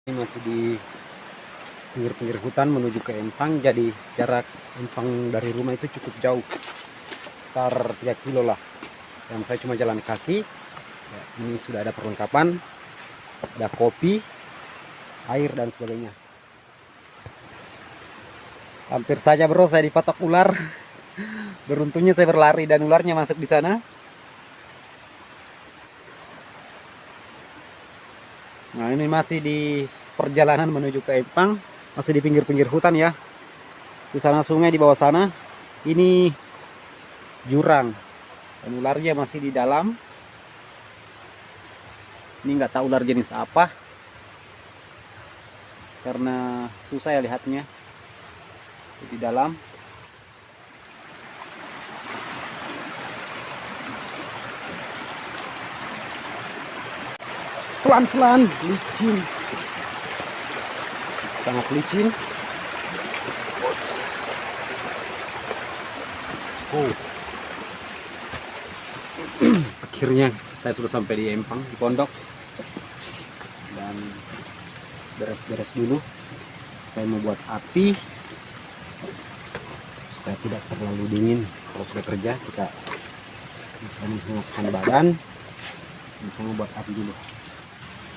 Ini masih di pinggir-pinggir hutan menuju ke Empang, jadi jarak Empang dari rumah itu cukup jauh, sekitar 3 kilo lah. Dan saya cuma jalan kaki. Ya, ini sudah ada perlengkapan, ada kopi, air dan sebagainya. Hampir saja bro saya dipatok ular. Beruntungnya saya berlari dan ularnya masuk di sana. Nah ini masih di perjalanan menuju ke Empang, masih di pinggir-pinggir hutan ya. Di sana sungai, di bawah sana ini jurang dan ularnya masih di dalam. Ini nggak tahu ular jenis apa karena susah ya lihatnya di dalam. Pelan-pelan, licin, sangat licin. Oh, akhirnya saya sudah sampai di Empang, di pondok, dan beres-beres dulu. Saya mau buat api supaya tidak terlalu dingin. Kalau sudah kerja kita bisa menghangatkan badan. Bisa membuat api dulu.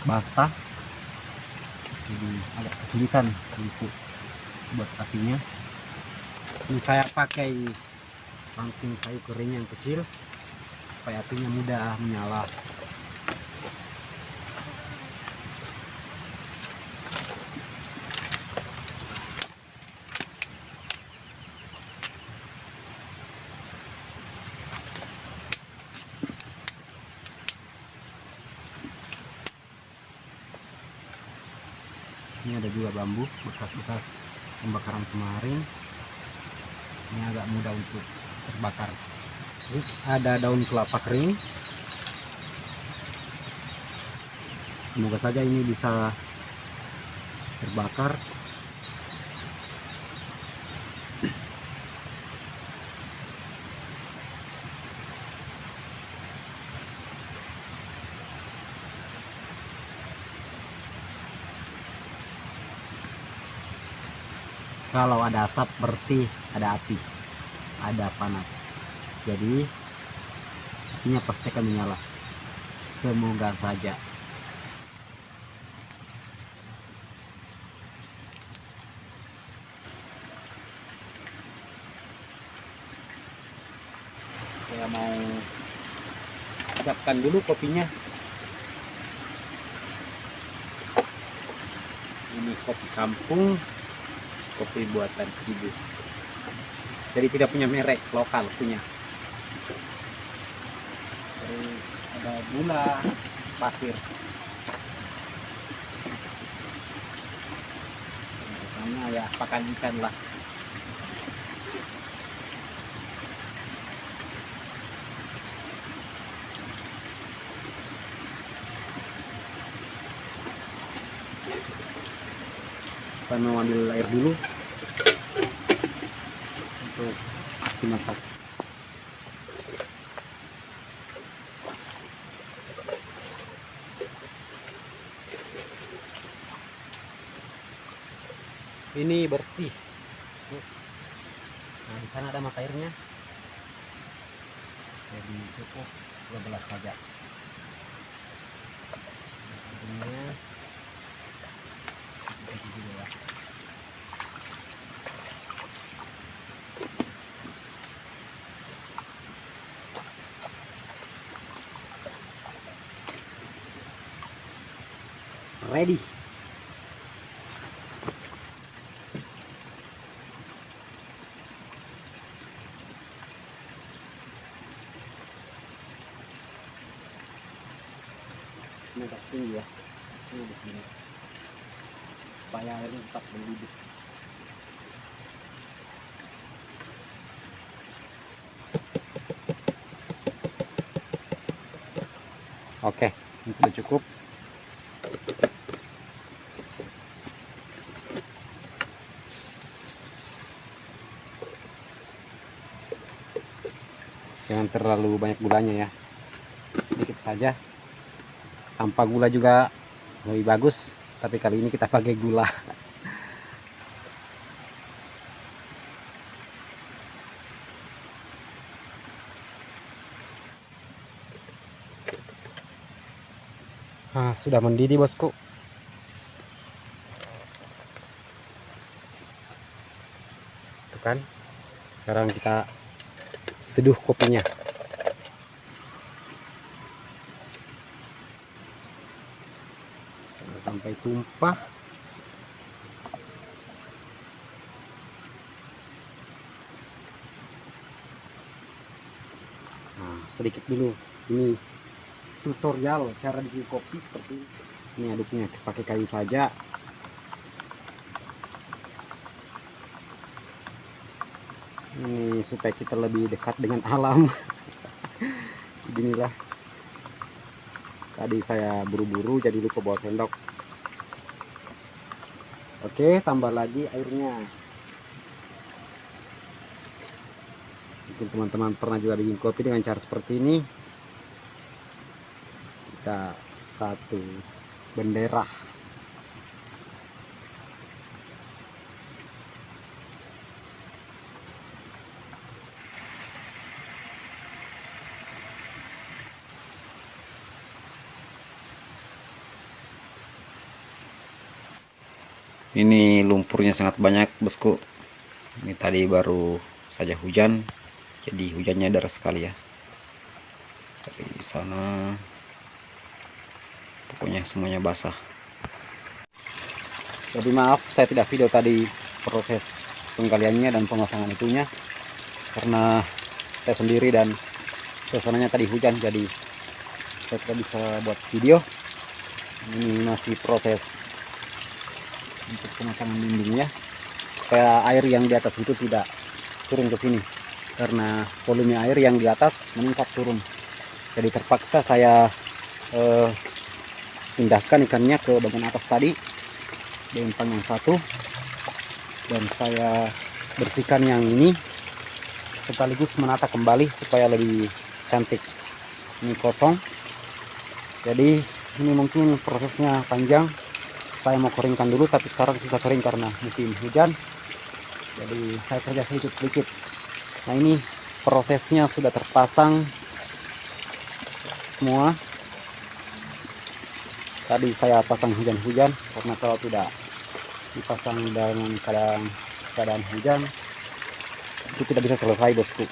Basah, jadi agak kesulitan untuk buat apinya. Ini saya pakai ranting kayu kering yang kecil supaya apinya mudah menyala. Ini ada juga bambu bekas-bekas pembakaran kemarin. Ini agak mudah untuk terbakar. Terus ada daun kelapa kering. Semoga saja ini bisa terbakar. Kalau ada asap berarti ada api, ada panas. Jadi apinya pasti akan menyala. Semoga saja. Saya mau siapkan dulu kopinya. Ini kopi kampung, kopi buatan ibu. Jadi tidak punya merek, lokal punya. Terus ada gula, pasir. Sama ya pakan ikan lah. Saya mau ambil air dulu untuk dimasak. Ini bersih. Nah di sana ada mata airnya. Jadi cukup 12 saja. Ini dulu ya. Ready. Ini agak tinggi ya, sini begini supaya airnya tetap mendidih. Oke, ini sudah cukup. Jangan terlalu banyak gulanya ya, sedikit saja. Tanpa gula juga lebih bagus, tapi kali ini kita pakai gula. Nah, sudah mendidih bosku. Tuh kan. Sekarang kita seduh kopinya. Sampai tumpah. Nah, sedikit dulu. Ini tutorial cara bikin kopi seperti ini. Ini aduknya pakai kayu saja. Ini supaya kita lebih dekat dengan alam. Beginilah. Tadi saya buru-buru jadi lupa bawa sendok. Oke, tambah lagi airnya. Mungkin teman-teman pernah juga bikin kopi dengan cara seperti ini. Kita satu bendera. Ini lumpurnya sangat banyak bosku. Ini tadi baru saja hujan, jadi hujannya deras sekali ya. Dari sana pokoknya semuanya basah. Jadi maaf saya tidak video tadi proses penggaliannya dan pemasangan itunya, karena saya sendiri dan suasananya tadi hujan, jadi saya tidak bisa buat video. Ini masih proses untuk pemasangan dindingnya, supaya air yang di atas itu tidak turun ke sini, karena volume air yang di atas meningkat turun. Jadi terpaksa saya pindahkan ikannya ke bagian atas tadi di empang yang satu, dan saya bersihkan yang ini sekaligus menata kembali supaya lebih cantik. Ini kosong, jadi ini mungkin prosesnya panjang. Saya mau keringkan dulu, tapi sekarang sudah kering karena musim hujan, jadi saya kerja sedikit-sedikit. Nah, ini prosesnya sudah terpasang semua. Tadi saya pasang hujan-hujan, karena kalau tidak dipasang dengan keadaan hujan itu tidak bisa selesai bosku.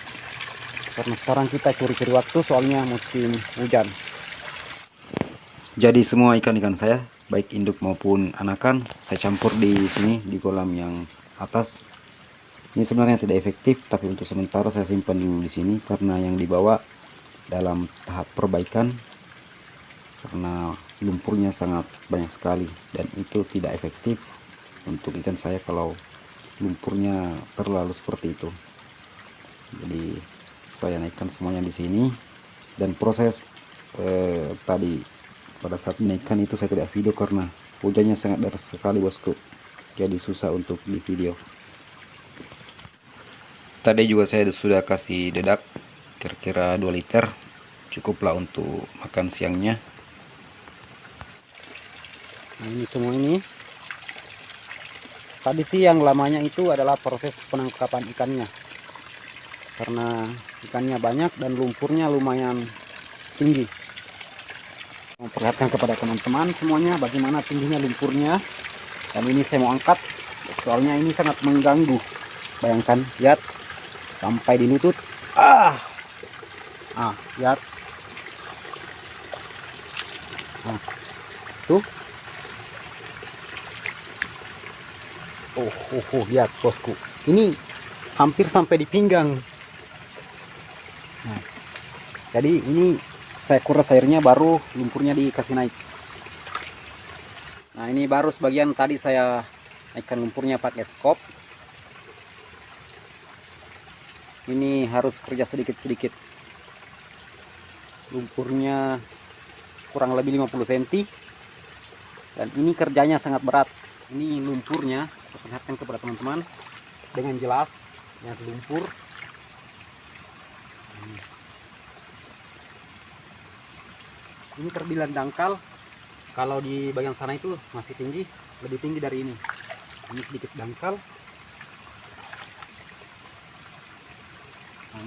Karena sekarang kita curi-curi waktu, soalnya musim hujan. Jadi semua ikan-ikan saya, baik induk maupun anakan, saya campur di sini di kolam yang atas. Ini sebenarnya tidak efektif, tapi untuk sementara saya simpan dulu di sini karena yang dibawa dalam tahap perbaikan, karena lumpurnya sangat banyak sekali dan itu tidak efektif untuk ikan saya kalau lumpurnya terlalu seperti itu. Jadi saya naikkan semuanya di sini, dan proses tadi pada saat menaikkan itu saya tidak video karena hujannya sangat deras sekali bosku, jadi susah untuk di video. Tadi juga saya sudah kasih dedak kira-kira 2 liter, cukuplah untuk makan siangnya. Nah, ini semua ini tadi sih yang lamanya itu adalah proses penangkapan ikannya, karena ikannya banyak dan lumpurnya lumayan tinggi. Memperlihatkan kepada teman-teman semuanya bagaimana tingginya lumpurnya, dan ini saya mau angkat soalnya ini sangat mengganggu. Bayangkan, lihat sampai di lutut. Lihat. Nah, tuh. Lihat bosku, ini hampir sampai di pinggang. Nah, jadi ini saya kuras airnya, baru lumpurnya dikasih naik. Nah, ini baru sebagian tadi saya naikkan lumpurnya pakai skop. Ini harus kerja sedikit-sedikit. Lumpurnya kurang lebih 50 cm, dan ini kerjanya sangat berat. Ini lumpurnya, saya perlihatkan kepada teman-teman dengan jelas. Lihat lumpur. Ini terbilang dangkal, Kalau di bagian sana itu masih tinggi, lebih tinggi dari ini. Ini sedikit dangkal. Nah,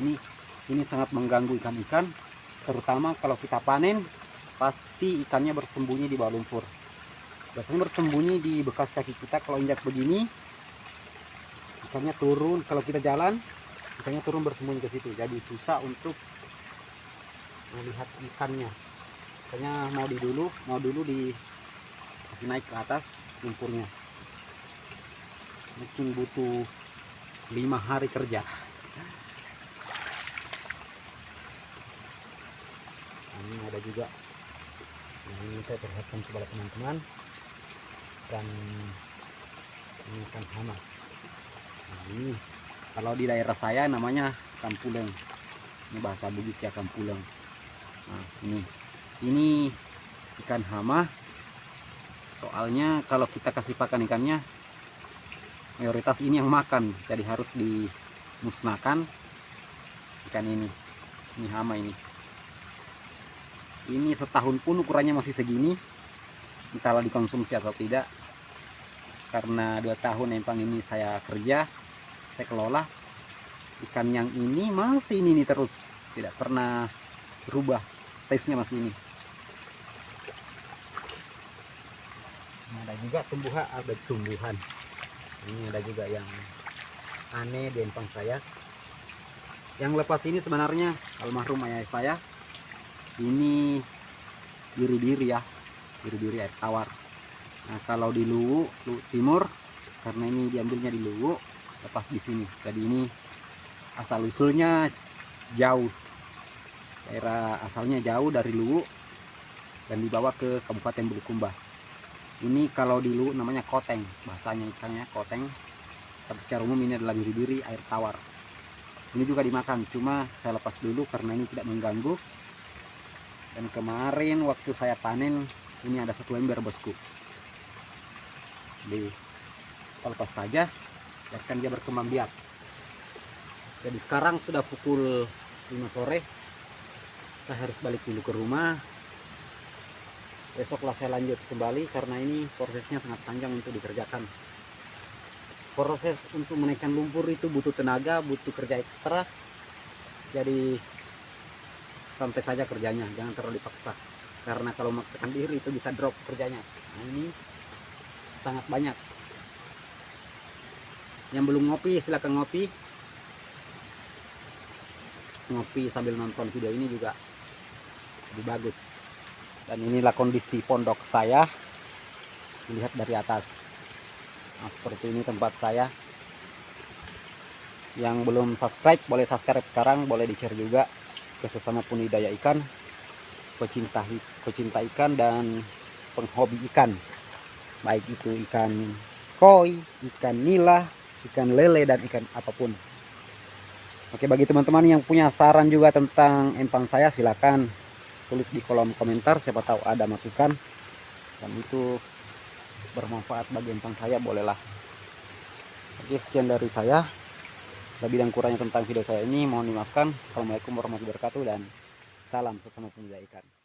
ini sangat mengganggu ikan-ikan, terutama kalau kita panen, pasti ikannya bersembunyi di bawah lumpur. Biasanya bersembunyi di bekas kaki kita. Kalau injak begini, ikannya turun. Kalau kita jalan, ikannya turun bersembunyi ke situ. Jadi susah untuk melihat ikannya. Makanya mau dulu kasih naik ke atas lumpurnya. Mungkin butuh 5 hari kerja. Nah, ini ada juga. Nah, ini saya perlihatkan kepada teman-teman. Dan ini ikan hama. Nah, ini kalau di daerah saya namanya kampuleng. Ini bahasa Bugis ya, kampuleng. Nah, ini ikan hama. Soalnya kalau kita kasih pakan ikannya, mayoritas ini yang makan, jadi harus dimusnahkan ikan ini. Ini hama ini. Ini setahun pun ukurannya masih segini, entahlah dikonsumsi atau tidak. Karena 2 tahun empang ini saya kerja, saya kelola, ikan yang ini masih ini terus, tidak pernah berubah, size-nya masih ini. Ada juga tumbuhan. Ini ada juga yang aneh di empang saya. Yang lepas ini sebenarnya almarhum ayah saya. Ini biri-biri ya, biri-biri air tawar. Nah, kalau di Luwu Timur, karena ini diambilnya di Luwu, lepas di sini. Jadi ini asal usulnya jauh, daerah asalnya jauh dari Luwu dan dibawa ke Kabupaten Bulukumba. Ini kalau di Luwu namanya koteng, bahasanya ikannya koteng. Tapi secara umum ini adalah biri-biri air tawar. Ini juga dimakan, cuma saya lepas dulu karena ini tidak mengganggu. Dan kemarin waktu saya panen, ini ada 1 ember bosku. Jadi lepas saja, biarkan dia berkembang biak. Jadi sekarang sudah pukul 5 sore. Saya harus balik dulu ke rumah. Besoklah saya lanjut kembali karena ini prosesnya sangat panjang untuk dikerjakan. Proses untuk menaikkan lumpur itu butuh tenaga, butuh kerja ekstra. Jadi santai saja kerjanya, jangan terlalu dipaksa. Karena kalau memaksakan diri itu bisa drop kerjanya. Nah, ini sangat banyak. Yang belum ngopi silakan ngopi. Ngopi sambil nonton video ini juga lebih bagus. Dan inilah kondisi pondok saya, dilihat dari atas. Nah, seperti ini tempat saya. Yang belum subscribe boleh subscribe sekarang, boleh di-share juga ke sesama budidaya ikan, pecinta ikan dan penghobi ikan, baik itu ikan koi, ikan nila, ikan lele, dan ikan apapun. Oke, bagi teman-teman yang punya saran juga tentang empang saya, silakan tulis di kolom komentar, siapa tahu ada masukan dan itu bermanfaat bagi empang saya, bolehlah. Oke, sekian dari saya. Lebih dan kurangnya tentang video saya ini mohon dimaafkan. Assalamualaikum warahmatullahi wabarakatuh dan salam sesama penggila ikan.